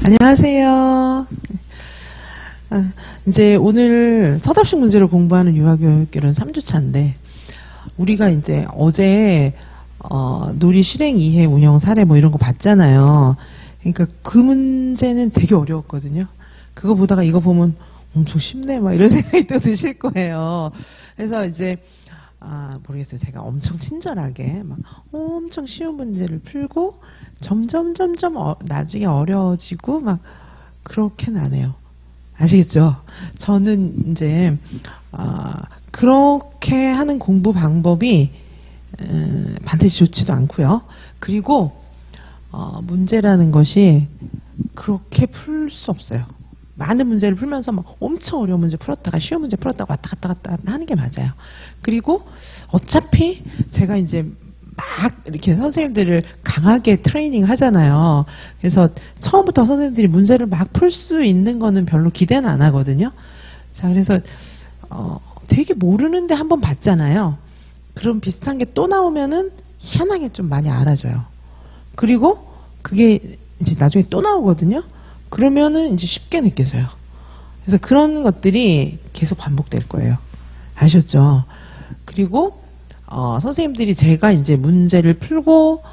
안녕하세요. 이제 오늘 서답식 문제를 공부하는 유아교육기론 3주차인데, 우리가 이제 어제 놀이 실행 이해 운영 사례 뭐 이런 거 봤잖아요. 그러니까 그 문제는 되게 어려웠거든요. 그거 보다가 이거 보면 엄청 쉽네 막 이런 생각이 또 드실 거예요. 그래서 이제 모르겠어요. 제가 엄청 친절하게 막 엄청 쉬운 문제를 풀고 점점 나중에 어려워지고 막 그렇게는 안 해요. 아시겠죠? 저는 이제 그렇게 하는 공부 방법이 반드시 좋지도 않고요. 그리고 문제라는 것이 그렇게 풀 수 없어요. 많은 문제를 풀면서 막 엄청 어려운 문제 풀었다가 쉬운 문제 풀었다가 왔다 갔다 하는 게 맞아요. 그리고 어차피 제가 이제 막 이렇게 선생님들을 강하게 트레이닝 하잖아요. 그래서 처음부터 선생님들이 문제를 막 풀 수 있는 거는 별로 기대는 안 하거든요. 자, 그래서 되게 모르는데 한번 봤잖아요. 그럼 비슷한 게 또 나오면은 희한하게 좀 많이 알아져요. 그리고 그게 이제 나중에 또 나오거든요. 그러면은 이제 쉽게 느껴져요. 그래서 그런 것들이 계속 반복될 거예요. 아셨죠? 그리고 선생님들이 제가 이제 문제를 풀고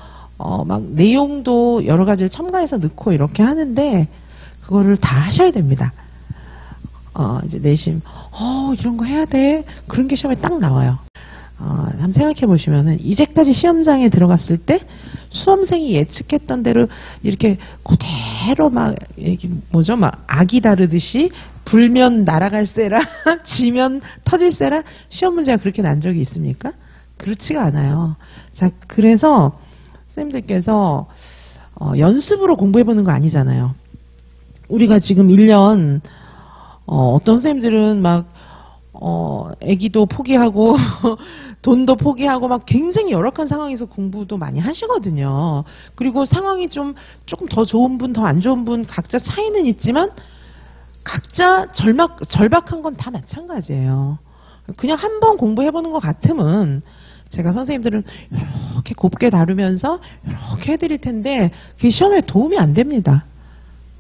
막 내용도 여러 가지를 첨가해서 넣고 이렇게 하는데 그거를 다 하셔야 됩니다. 이제 내심 이런 거 해야 돼. 그런 게 시험에 딱 나와요. 한번 생각해 보시면은 이제까지 시험장에 들어갔을 때 수험생이 예측했던 대로 이렇게 그대로 막 이게 뭐죠? 막 아기 다루듯이 불면 날아갈세라 지면 터질세라 시험 문제가 그렇게 난 적이 있습니까? 그렇지가 않아요. 자, 그래서 선생님들께서 연습으로 공부해보는 거 아니잖아요. 우리가 지금 1년 어떤 선생님들은 막 애기도 포기하고 돈도 포기하고 막 굉장히 열악한 상황에서 공부도 많이 하시거든요. 그리고 상황이 조금 더 좋은 분, 더 안 좋은 분 각자 차이는 있지만 각자 절박한 건 다 마찬가지예요. 그냥 한번 공부해보는 것 같으면 제가 선생님들은 이렇게 곱게 다루면서 이렇게 해드릴 텐데 그게 시험에 도움이 안 됩니다.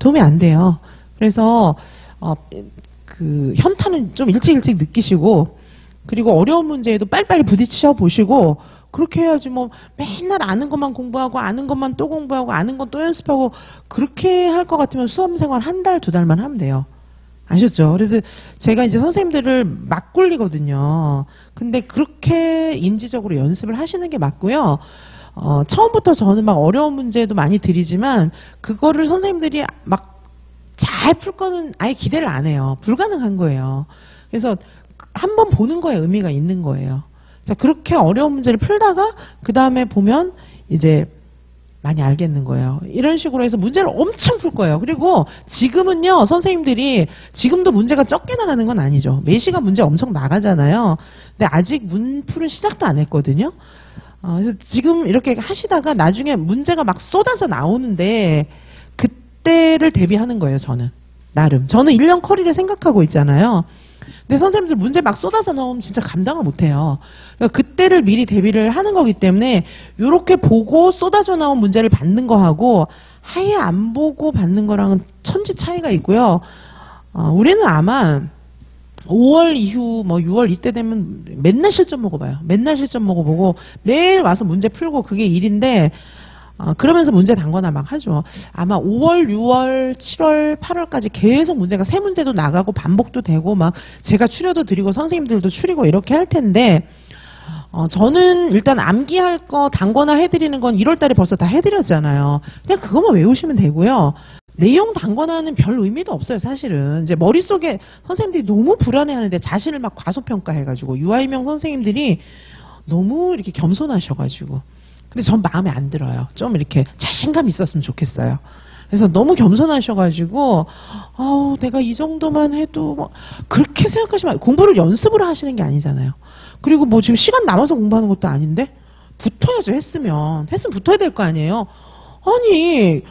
도움이 안 돼요. 그래서 그 현타는 좀 일찍 느끼시고 그리고 어려운 문제에도 빨리빨리 부딪혀 보시고 그렇게 해야지 뭐 맨날 아는 것만 공부하고 아는 것만 또 공부하고 아는 건 또 연습하고 그렇게 할 것 같으면 수험생활 한 달, 두 달만 하면 돼요. 아셨죠? 그래서 제가 이제 선생님들을 막 굴리거든요. 근데 그렇게 인지적으로 연습을 하시는 게 맞고요. 처음부터 저는 막 어려운 문제도 많이 드리지만 그거를 선생님들이 막 잘 풀 거는 아예 기대를 안 해요. 불가능한 거예요. 그래서 한번 보는 거에 의미가 있는 거예요. 자, 그렇게 어려운 문제를 풀다가 그 다음에 보면 이제 많이 알겠는 거예요. 이런 식으로 해서 문제를 엄청 풀 거예요. 그리고 지금은요, 선생님들이 지금도 문제가 적게 나가는 건 아니죠. 매시간 문제 엄청 나가잖아요. 근데 아직 문풀은 시작도 안 했거든요. 그래서 지금 이렇게 하시다가 나중에 문제가 막 쏟아져 나오는데 그때를 대비하는 거예요, 저는. 나름. 저는 1년 커리를 생각하고 있잖아요. 근데 선생님들 문제 막 쏟아져 나오면 진짜 감당을 못해요. 그러니까 그때를 미리 대비를 하는 거기 때문에 이렇게 보고 쏟아져 나온 문제를 받는 거하고 아예 안 보고 받는 거랑은 천지 차이가 있고요. 우리는 아마 5월 이후 뭐 6월 이때 되면 맨날 실전 먹어봐요. 맨날 실전 먹어보고 매일 와서 문제 풀고 그게 일인데 그러면서 문제 단거나 막 하죠. 아마 5월, 6월, 7월, 8월까지 계속 문제가 새 문제도 나가고 반복도 되고 막 제가 추려도 드리고 선생님들도 추리고 이렇게 할 텐데 저는 일단 암기할 거 단거나 해드리는 건 1월 달에 벌써 다 해드렸잖아요. 그냥 그것만 외우시면 되고요. 내용 단거나는 별 의미도 없어요, 사실은. 이제 머릿속에 선생님들이 너무 불안해하는데 자신을 막 과소평가해가지고 유아이명 선생님들이 너무 이렇게 겸손하셔가지고 근데 전 마음에 안 들어요. 좀 이렇게 자신감 있었으면 좋겠어요. 그래서 너무 겸손하셔가지고 내가 이 정도만 해도 뭐 그렇게 생각하시면 공부를 연습으로 하시는 게 아니잖아요. 그리고 뭐 지금 시간 남아서 공부하는 것도 아닌데 붙어야죠. 했으면 붙어야 될 거 아니에요. 아니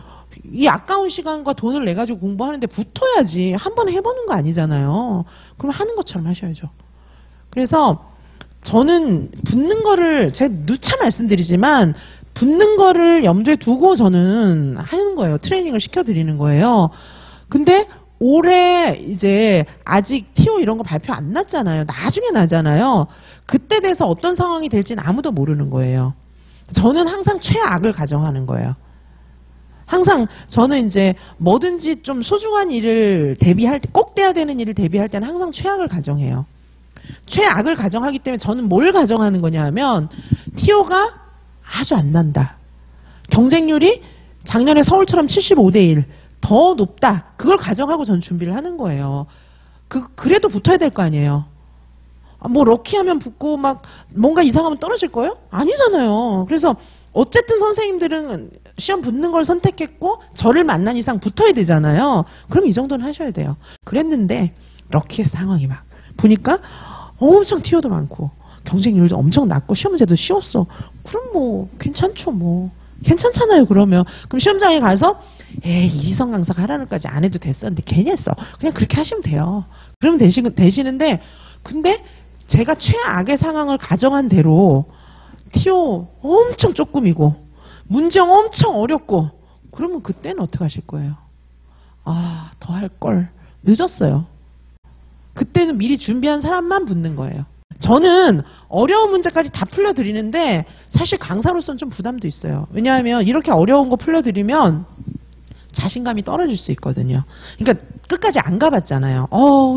이 아까운 시간과 돈을 내 가지고 공부하는데 붙어야지. 한번 해보는 거 아니잖아요. 그럼 하는 것처럼 하셔야죠. 그래서 저는 붙는 거를 제가 누차 말씀드리지만 붙는 거를 염두에 두고 저는 하는 거예요. 트레이닝을 시켜드리는 거예요. 근데 올해 이제 아직 TO 이런 거 발표 안 났잖아요. 나중에 나잖아요. 그때 돼서 어떤 상황이 될지는 아무도 모르는 거예요. 저는 항상 최악을 가정하는 거예요. 항상 저는 이제 뭐든지 좀 소중한 일을 대비할 때, 꼭 돼야 되는 일을 대비할 때는 항상 최악을 가정해요. 최악을 가정하기 때문에 저는 뭘 가정하는 거냐 하면 TO가 아주 안 난다. 경쟁률이 작년에 서울처럼 75대1 더 높다. 그걸 가정하고 전 준비를 하는 거예요. 그래도 붙어야 될 거 아니에요. 뭐 럭키하면 붙고 막 뭔가 이상하면 떨어질 거예요? 아니잖아요. 그래서 어쨌든 선생님들은 시험 붙는 걸 선택했고 저를 만난 이상 붙어야 되잖아요. 그럼 이 정도는 하셔야 돼요. 그랬는데 럭키의 상황이 막 보니까 엄청 TO도 많고 경쟁률도 엄청 낮고 시험 문제도 쉬웠어. 그럼 뭐 괜찮죠 뭐. 괜찮잖아요 그러면. 그럼 시험장에 가서 에이 이지성 강사가 하라는까지 안 해도 됐었는데 괜히 했어. 그냥 그렇게 하시면 돼요. 그러면 되시는데 근데 제가 최악의 상황을 가정한 대로 TO 엄청 쪼끔이고 문제형 엄청 어렵고 그러면 그때는 어떻게 하실 거예요? 아, 더 할 걸. 늦었어요. 그때는 미리 준비한 사람만 붙는 거예요. 저는 어려운 문제까지 다 풀려드리는데 사실 강사로서는 좀 부담도 있어요. 왜냐하면 이렇게 어려운 거 풀려드리면 자신감이 떨어질 수 있거든요. 그러니까 끝까지 안 가봤잖아요.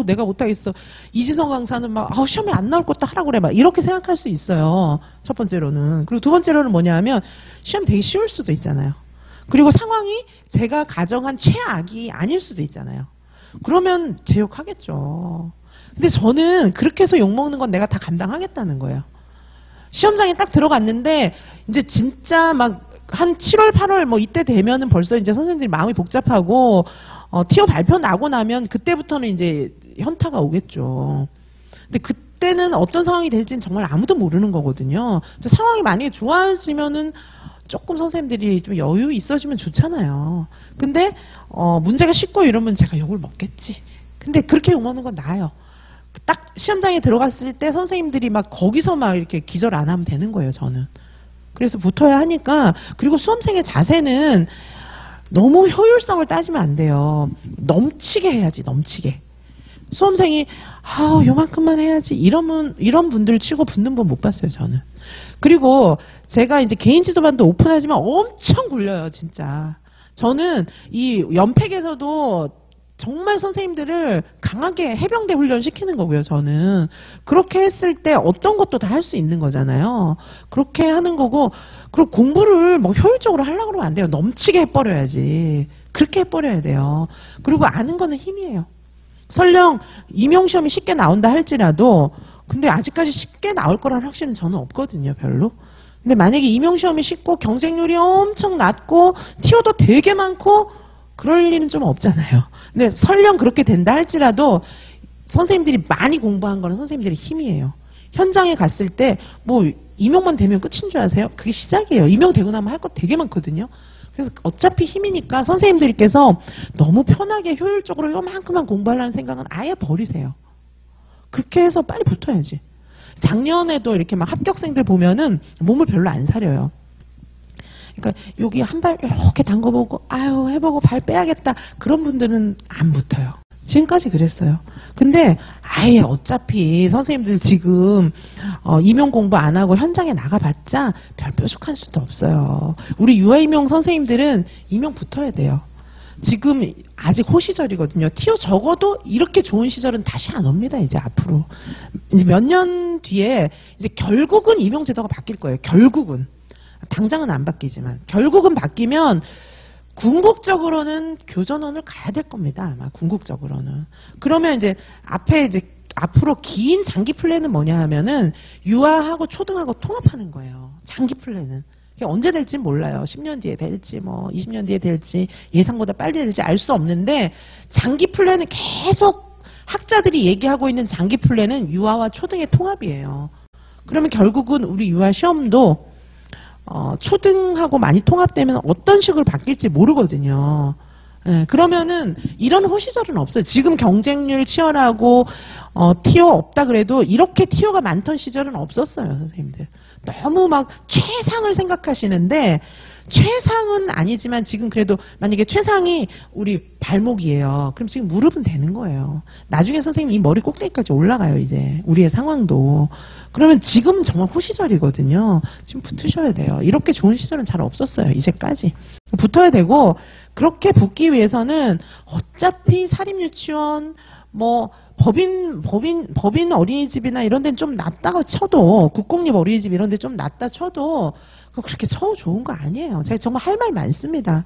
내가 못하겠어. 이지성 강사는 막 시험에 안 나올 것도 하라고 그래. 막 이렇게 생각할 수 있어요. 첫 번째로는. 그리고 두 번째로는 뭐냐 하면 시험 되게 쉬울 수도 있잖아요. 그리고 상황이 제가 가정한 최악이 아닐 수도 있잖아요. 그러면 제 욕하겠죠. 근데 저는 그렇게 해서 욕먹는 건 내가 다 감당하겠다는 거예요. 시험장에 딱 들어갔는데 이제 진짜 막 한 7월, 8월 뭐 이때 되면은 벌써 이제 선생님들이 마음이 복잡하고 TO 발표 나고 나면 그때부터는 이제 현타가 오겠죠. 근데 그때는 어떤 상황이 될지는 정말 아무도 모르는 거거든요. 상황이 만약에 좋아지면은 조금 선생님들이 좀 여유 있어지면 좋잖아요. 근데 문제가 쉽고 이러면 제가 욕을 먹겠지. 근데 그렇게 욕먹는 건 나아요. 딱 시험장에 들어갔을 때 선생님들이 막 거기서 막 이렇게 기절 안 하면 되는 거예요, 저는. 그래서 붙어야 하니까. 그리고 수험생의 자세는 너무 효율성을 따지면 안 돼요. 넘치게 해야지, 넘치게. 수험생이 요만큼만 해야지 이런 분들 치고 붙는 분 못 봤어요, 저는. 그리고 제가 이제 개인 지도반도 오픈하지만 엄청 굴려요, 진짜. 저는 이 연팩에서도 정말 선생님들을 강하게 해병대 훈련 시키는 거고요, 저는. 그렇게 했을 때 어떤 것도 다 할 수 있는 거잖아요. 그렇게 하는 거고, 그리고 공부를 뭐 효율적으로 하려고 그러면 안 돼요. 넘치게 해버려야지. 그렇게 해버려야 돼요. 그리고 아는 거는 힘이에요. 설령 임용시험이 쉽게 나온다 할지라도, 근데 아직까지 쉽게 나올 거라는 확신은 저는 없거든요, 별로. 근데 만약에 임용시험이 쉽고 경쟁률이 엄청 낮고 TO도 되게 많고 그럴 일은 좀 없잖아요. 근데 설령 그렇게 된다 할지라도 선생님들이 많이 공부한 거는 선생님들의 힘이에요. 현장에 갔을 때 뭐 임용만 되면 끝인 줄 아세요? 그게 시작이에요. 임용되고 나면 할 거 되게 많거든요. 그래서 어차피 힘이니까 선생님들께서 너무 편하게 효율적으로 요만큼만 공부하려는 생각은 아예 버리세요. 그렇게 해서 빨리 붙어야지. 작년에도 이렇게 막 합격생들 보면은 몸을 별로 안 사려요. 그러니까 여기 한 발 이렇게 담궈보고 해보고 발 빼야겠다. 그런 분들은 안 붙어요. 지금까지 그랬어요. 근데 아예 어차피 선생님들 지금 임용 공부 안 하고 현장에 나가봤자 별 뾰족한 수도 없어요. 우리 유아임용 선생님들은 임용 붙어야 돼요. 지금 아직 호시절이거든요. TO 적어도 이렇게 좋은 시절은 다시 안 옵니다. 이제 앞으로. 이제 몇 년 뒤에 이제 결국은 임용 제도가 바뀔 거예요. 결국은. 당장은 안 바뀌지만 결국은 바뀌면 궁극적으로는 교전원을 가야 될 겁니다. 아마 궁극적으로는. 그러면 이제 앞으로 긴 장기 플랜은 뭐냐 하면은 유아하고 초등하고 통합하는 거예요. 장기 플랜은. 언제 될지 몰라요. 10년 뒤에 될지 뭐 20년 뒤에 될지 예상보다 빨리 될지 알 수 없는데 장기 플랜은 계속 학자들이 얘기하고 있는 장기 플랜은 유아와 초등의 통합이에요. 그러면 결국은 우리 유아 시험도 초등하고 많이 통합되면 어떤 식으로 바뀔지 모르거든요. 예, 그러면은 이런 호시절은 없어요. 지금 경쟁률 치열하고 티어 없다 그래도 이렇게 티어가 많던 시절은 없었어요, 선생님들. 너무 막 최상을 생각하시는데 최상은 아니지만 지금 그래도 만약에 최상이 우리 발목이에요. 그럼 지금 무릎은 되는 거예요. 나중에 선생님 이 머리 꼭대기까지 올라가요, 이제. 우리의 상황도. 그러면 지금은 정말 호시절이거든요. 지금 붙으셔야 돼요. 이렇게 좋은 시절은 잘 없었어요, 이제까지. 붙어야 되고, 그렇게 붙기 위해서는 어차피 사립유치원, 뭐, 법인 어린이집이나 이런 데는 좀 낫다고 쳐도, 국공립 어린이집 이런 데 좀 낫다 쳐도, 그거 그렇게 처우 좋은 거 아니에요. 제가 정말 할 말 많습니다.